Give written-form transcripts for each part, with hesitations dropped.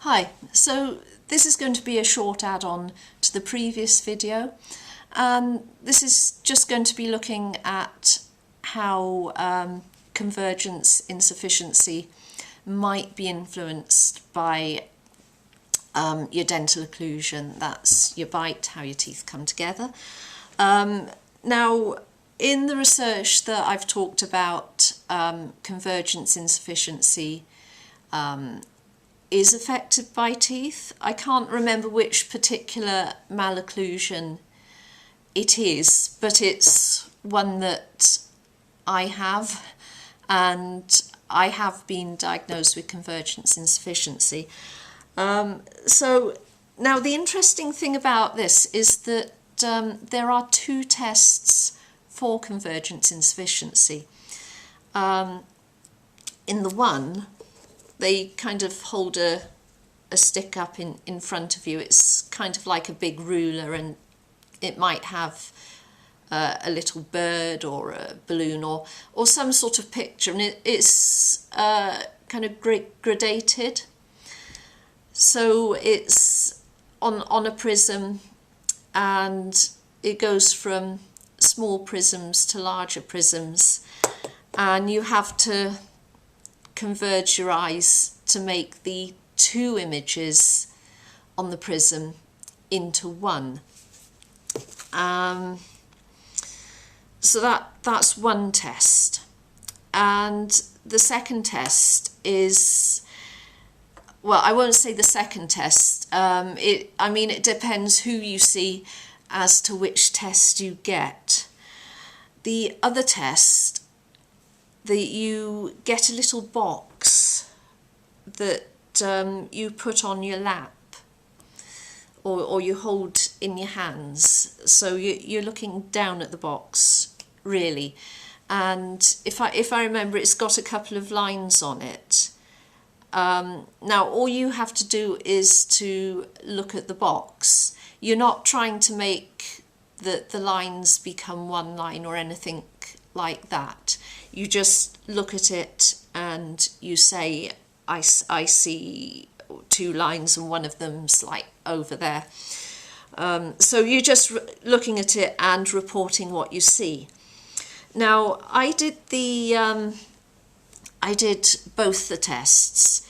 Hi, so this is going to be a short add-on to the previous video, and this is just going to be looking at how convergence insufficiency might be influenced by your dental occlusion. That's your bite, how your teeth come together. Now, in the research that I've talked about, convergence insufficiency is affected by teeth. I can't remember which particular malocclusion it is, but it's one that I have, and I have been diagnosed with convergence insufficiency. So now the interesting thing about this is that there are two tests for convergence insufficiency. In the one, they kind of hold a stick up in front of you. It's kind of like a big ruler, and it might have a little bird or a balloon or some sort of picture, and it's kind of gradated. So it's on a prism, and it goes from small prisms to larger prisms, and you have to converge your eyes to make the two images on the prism into one. So that's one test, and the second test is, well, I won't say the second test. It depends who you see as to which test you get. The other test, that you get a little box that you put on your lap, or you hold in your hands. So you're looking down at the box, really. And if I remember, it's got a couple of lines on it. Now, all you have to do is to look at the box. You're not trying to make the lines become one line or anything like that. You just look at it and you say, I see two lines and one of them's like over there. So you're just looking at it and reporting what you see. Now, I did both the tests.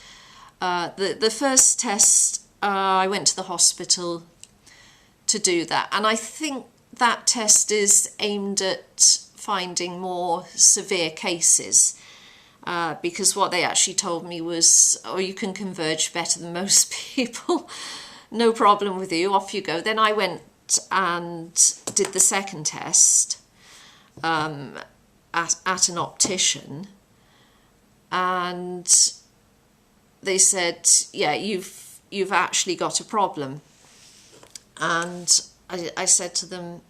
The first test, I went to the hospital to do that, and I think that test is aimed at finding more severe cases, because what they actually told me was, oh, you can converge better than most people, no problem with you, off you go. Then I went and did the second test at an optician, and they said, yeah, you've actually got a problem. And I said to them,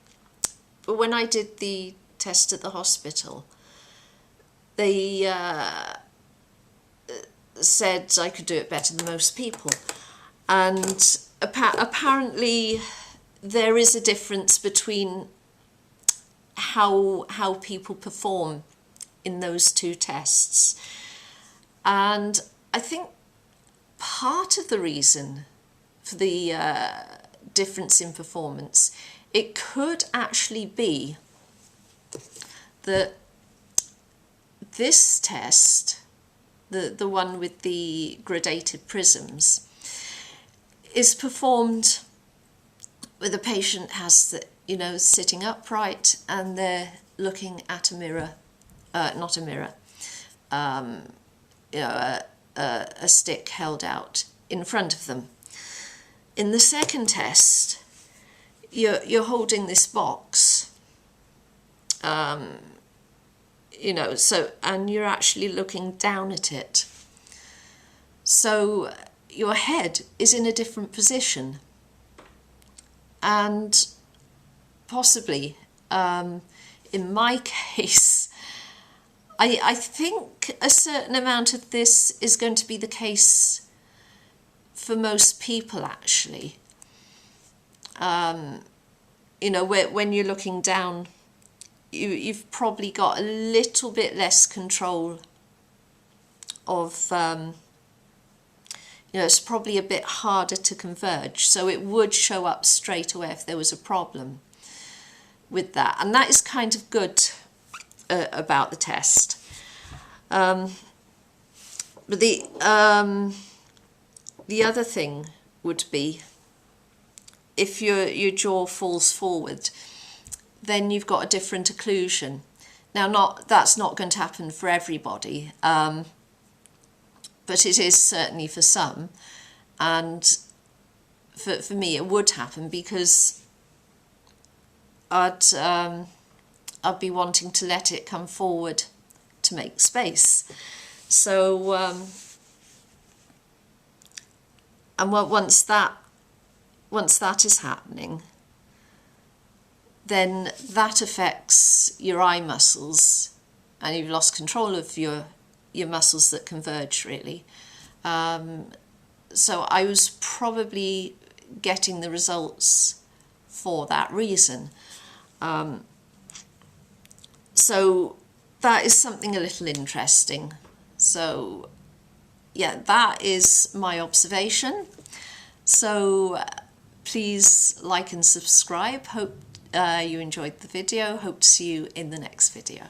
but when I did the test at the hospital, they said I could do it better than most people. And apparently there is a difference between how people perform in those two tests. And I think part of the reason for the difference in performance, it could actually be that this test, the one with the gradated prisms, is performed with a patient sitting upright, and they're looking at a mirror, not a mirror, a stick held out in front of them. In the second test, you're holding this box, and you're actually looking down at it. So your head is in a different position, and possibly, in my case, I think a certain amount of this is going to be the case for most people, actually. When you're looking down, you've probably got a little bit less control of it's probably a bit harder to converge. So it would show up straight away if there was a problem with that. And that is kind of good about the test. But the other thing would be, if your jaw falls forward, then you've got a different occlusion. Now, that's not going to happen for everybody, but it is certainly for some. And for me, it would happen because I'd be wanting to let it come forward to make space. So, and once that is happening, then that affects your eye muscles, and you've lost control of your muscles that converge, really. So I was probably getting the results for that reason. So that is something a little interesting. So yeah, that is my observation. So please like and subscribe. Hope you enjoyed the video. Hope to see you in the next video.